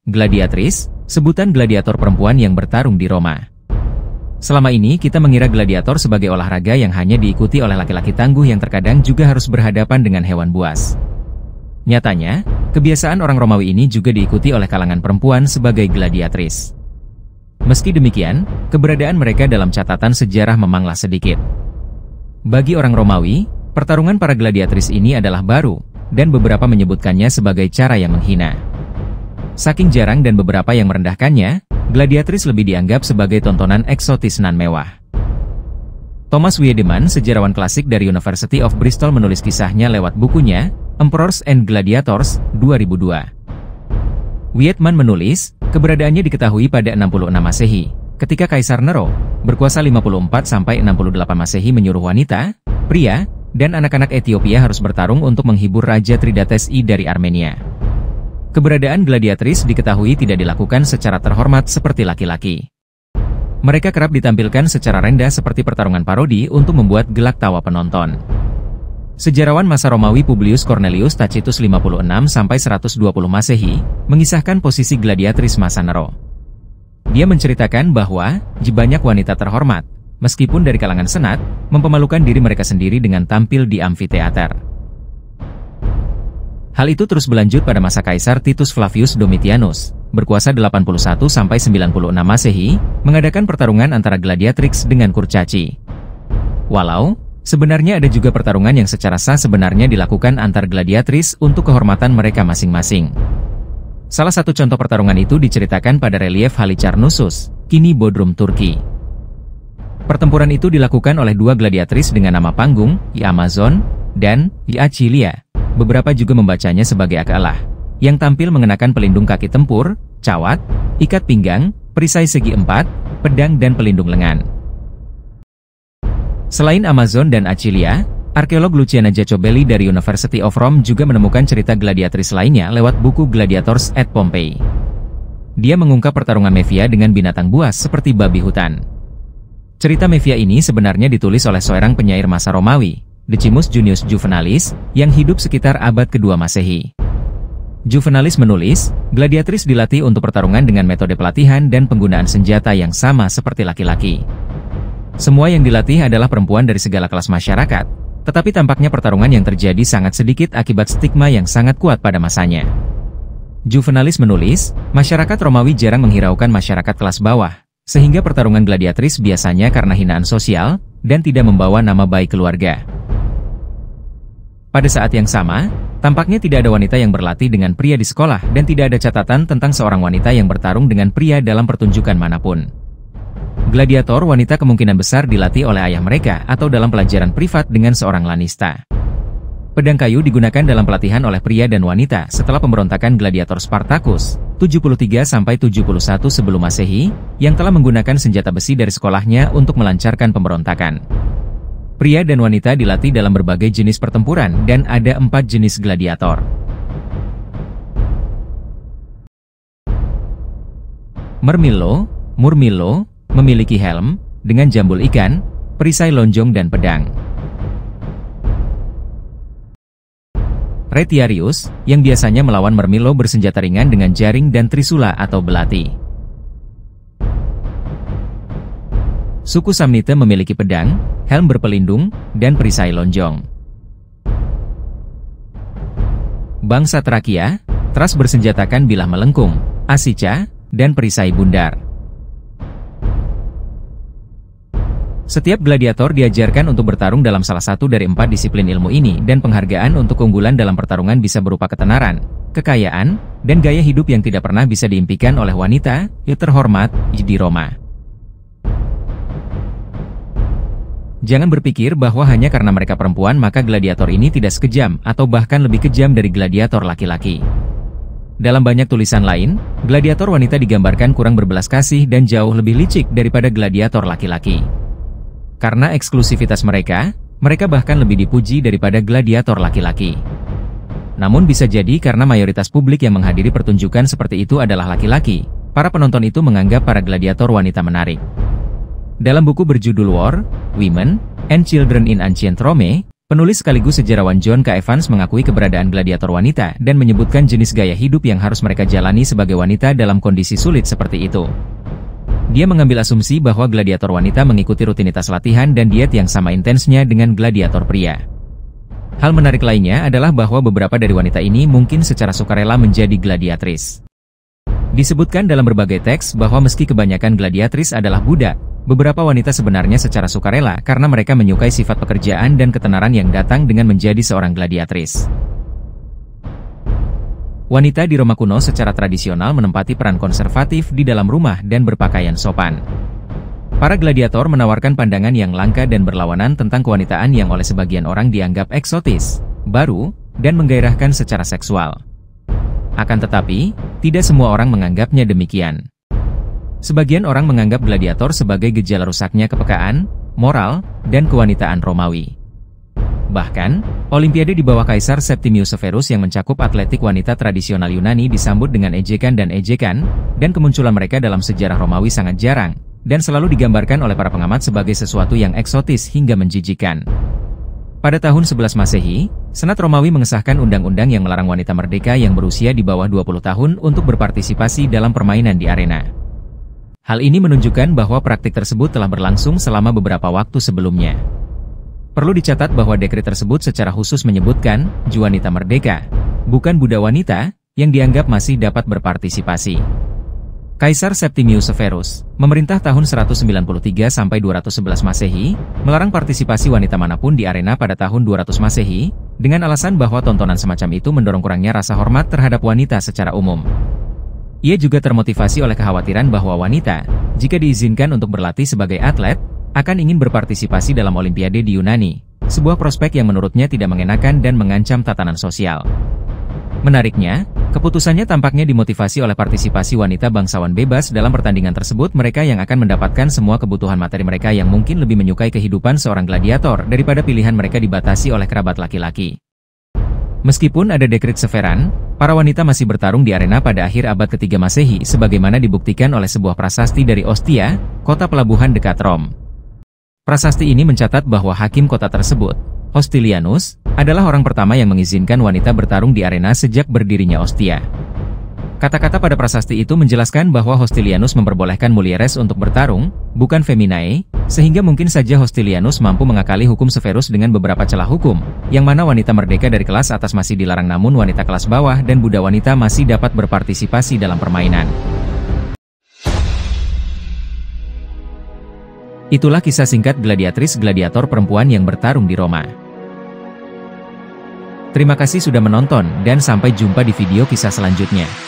Gladiatris, sebutan gladiator perempuan yang bertarung di Roma. Selama ini kita mengira gladiator sebagai olahraga yang hanya diikuti oleh laki-laki tangguh yang terkadang juga harus berhadapan dengan hewan buas. Nyatanya, kebiasaan orang Romawi ini juga diikuti oleh kalangan perempuan sebagai gladiatris. Meski demikian, keberadaan mereka dalam catatan sejarah memanglah sedikit. Bagi orang Romawi, pertarungan para gladiatris ini adalah baru, dan beberapa menyebutkannya sebagai cara yang menghina. Saking jarang dan beberapa yang merendahkannya, gladiatris lebih dianggap sebagai tontonan eksotis nan mewah. Thomas Wiedemann, sejarawan klasik dari University of Bristol menulis kisahnya lewat bukunya, Emperors and Gladiators, 2002. Wiedemann menulis, keberadaannya diketahui pada 66 Masehi, ketika Kaisar Nero, berkuasa 54-68 Masehi menyuruh wanita, pria, dan anak-anak Ethiopia harus bertarung untuk menghibur Raja Tridates I dari Armenia. Keberadaan gladiatris diketahui tidak dilakukan secara terhormat seperti laki-laki. Mereka kerap ditampilkan secara rendah seperti pertarungan parodi untuk membuat gelak tawa penonton. Sejarawan masa Romawi Publius Cornelius Tacitus 56-120 Masehi, mengisahkan posisi gladiatris masa Nero. Dia menceritakan bahwa, banyak wanita terhormat, meskipun dari kalangan senat, mempermalukan diri mereka sendiri dengan tampil di amfiteater. Hal itu terus berlanjut pada masa Kaisar Titus Flavius Domitianus, berkuasa 81-96 Masehi, mengadakan pertarungan antara gladiatrix dengan kurcaci. Walau, sebenarnya ada juga pertarungan yang secara sah sebenarnya dilakukan antar gladiatris untuk kehormatan mereka masing-masing. Salah satu contoh pertarungan itu diceritakan pada relief Halicarnassus, kini Bodrum, Turki. Pertempuran itu dilakukan oleh dua gladiatris dengan nama panggung, I Amazon, dan I Achilia. Beberapa juga membacanya sebagai Akalah, yang tampil mengenakan pelindung kaki tempur, cawat, ikat pinggang, perisai segi empat, pedang dan pelindung lengan. Selain Amazon dan Achilia, arkeolog Luciana Jacobelli dari University of Rome juga menemukan cerita gladiatris lainnya lewat buku Gladiators at Pompeii. Dia mengungkap pertarungan Mevia dengan binatang buas seperti babi hutan. Cerita Mevia ini sebenarnya ditulis oleh seorang penyair masa Romawi, Decimus Junius Juvenalis, yang hidup sekitar abad kedua Masehi. Juvenalis menulis, gladiatris dilatih untuk pertarungan dengan metode pelatihan dan penggunaan senjata yang sama seperti laki-laki. Semua yang dilatih adalah perempuan dari segala kelas masyarakat, tetapi tampaknya pertarungan yang terjadi sangat sedikit akibat stigma yang sangat kuat pada masanya. Juvenalis menulis, masyarakat Romawi jarang menghiraukan masyarakat kelas bawah, sehingga pertarungan gladiatris biasanya karena hinaan sosial, dan tidak membawa nama baik keluarga. Pada saat yang sama, tampaknya tidak ada wanita yang berlatih dengan pria di sekolah dan tidak ada catatan tentang seorang wanita yang bertarung dengan pria dalam pertunjukan manapun. Gladiator wanita kemungkinan besar dilatih oleh ayah mereka atau dalam pelajaran privat dengan seorang lanista. Pedang kayu digunakan dalam pelatihan oleh pria dan wanita setelah pemberontakan gladiator Spartacus, 73-71 sebelum Masehi, yang telah menggunakan senjata besi dari sekolahnya untuk melancarkan pemberontakan. Pria dan wanita dilatih dalam berbagai jenis pertempuran dan ada 4 jenis gladiator. Murmillo, memiliki helm, dengan jambul ikan, perisai lonjong dan pedang. Retiarius, yang biasanya melawan Murmillo bersenjata ringan dengan jaring dan trisula atau belati. Suku Samnite memiliki pedang, helm berpelindung, dan perisai lonjong. Bangsa Trakia, Thras bersenjatakan bilah melengkung, asica, dan perisai bundar. Setiap gladiator diajarkan untuk bertarung dalam salah satu dari 4 disiplin ilmu ini dan penghargaan untuk keunggulan dalam pertarungan bisa berupa ketenaran, kekayaan, dan gaya hidup yang tidak pernah bisa diimpikan oleh wanita yang terhormat di Roma. Jangan berpikir bahwa hanya karena mereka perempuan maka gladiator ini tidak sekejam atau bahkan lebih kejam dari gladiator laki-laki. Dalam banyak tulisan lain, gladiator wanita digambarkan kurang berbelas kasih dan jauh lebih licik daripada gladiator laki-laki. Karena eksklusivitas mereka bahkan lebih dipuji daripada gladiator laki-laki. Namun bisa jadi karena mayoritas publik yang menghadiri pertunjukan seperti itu adalah laki-laki, para penonton itu menganggap para gladiator wanita menarik. Dalam buku berjudul War, Women, and Children in Ancient Rome, Penulis sekaligus sejarawan John K. Evans mengakui keberadaan gladiator wanita dan menyebutkan jenis gaya hidup yang harus mereka jalani sebagai wanita dalam kondisi sulit seperti itu. Dia mengambil asumsi bahwa gladiator wanita mengikuti rutinitas latihan dan diet yang sama intensnya dengan gladiator pria. Hal menarik lainnya adalah bahwa beberapa dari wanita ini mungkin secara sukarela menjadi gladiatris. Disebutkan dalam berbagai teks bahwa meski kebanyakan gladiatris adalah budak, beberapa wanita sebenarnya secara sukarela karena mereka menyukai sifat pekerjaan dan ketenaran yang datang dengan menjadi seorang gladiatris. Wanita di Roma kuno secara tradisional menempati peran konservatif di dalam rumah dan berpakaian sopan. Para gladiator menawarkan pandangan yang langka dan berlawanan tentang kewanitaan yang oleh sebagian orang dianggap eksotis, baru, dan menggairahkan secara seksual. Akan tetapi, tidak semua orang menganggapnya demikian. Sebagian orang menganggap gladiator sebagai gejala rusaknya kepekaan, moral, dan kewanitaan Romawi. Bahkan, Olimpiade di bawah Kaisar Septimius Severus yang mencakup atletik wanita tradisional Yunani disambut dengan ejekan, dan kemunculan mereka dalam sejarah Romawi sangat jarang, dan selalu digambarkan oleh para pengamat sebagai sesuatu yang eksotis hingga menjijikan. Pada tahun 11 Masehi, Senat Romawi mengesahkan undang-undang yang melarang wanita merdeka yang berusia di bawah 20 tahun untuk berpartisipasi dalam permainan di arena. Hal ini menunjukkan bahwa praktik tersebut telah berlangsung selama beberapa waktu sebelumnya. Perlu dicatat bahwa dekret tersebut secara khusus menyebutkan wanita merdeka, bukan budak wanita, yang dianggap masih dapat berpartisipasi. Kaisar Septimius Severus, memerintah tahun 193 sampai 211 Masehi, melarang partisipasi wanita manapun di arena pada tahun 200 Masehi, dengan alasan bahwa tontonan semacam itu mendorong kurangnya rasa hormat terhadap wanita secara umum. Ia juga termotivasi oleh kekhawatiran bahwa wanita, jika diizinkan untuk berlatih sebagai atlet, akan ingin berpartisipasi dalam Olimpiade di Yunani, sebuah prospek yang menurutnya tidak mengenakan dan mengancam tatanan sosial. Menariknya, keputusannya tampaknya dimotivasi oleh partisipasi wanita bangsawan bebas dalam pertandingan tersebut, mereka yang akan mendapatkan semua kebutuhan materi mereka yang mungkin lebih menyukai kehidupan seorang gladiator daripada pilihan mereka dibatasi oleh kerabat laki-laki. Meskipun ada dekret Severan, para wanita masih bertarung di arena pada akhir abad ke-3 Masehi sebagaimana dibuktikan oleh sebuah prasasti dari Ostia, kota pelabuhan dekat Rom. Prasasti ini mencatat bahwa hakim kota tersebut, Hostilianus, adalah orang pertama yang mengizinkan wanita bertarung di arena sejak berdirinya Ostia. Kata-kata pada prasasti itu menjelaskan bahwa Hostilianus memperbolehkan mulieres untuk bertarung, bukan feminae, sehingga mungkin saja Hostilianus mampu mengakali hukum Severus dengan beberapa celah hukum, yang mana wanita merdeka dari kelas atas masih dilarang namun wanita kelas bawah dan budak wanita masih dapat berpartisipasi dalam permainan. Itulah kisah singkat gladiatris-gladiator perempuan yang bertarung di Roma. Terima kasih sudah menonton dan sampai jumpa di video kisah selanjutnya.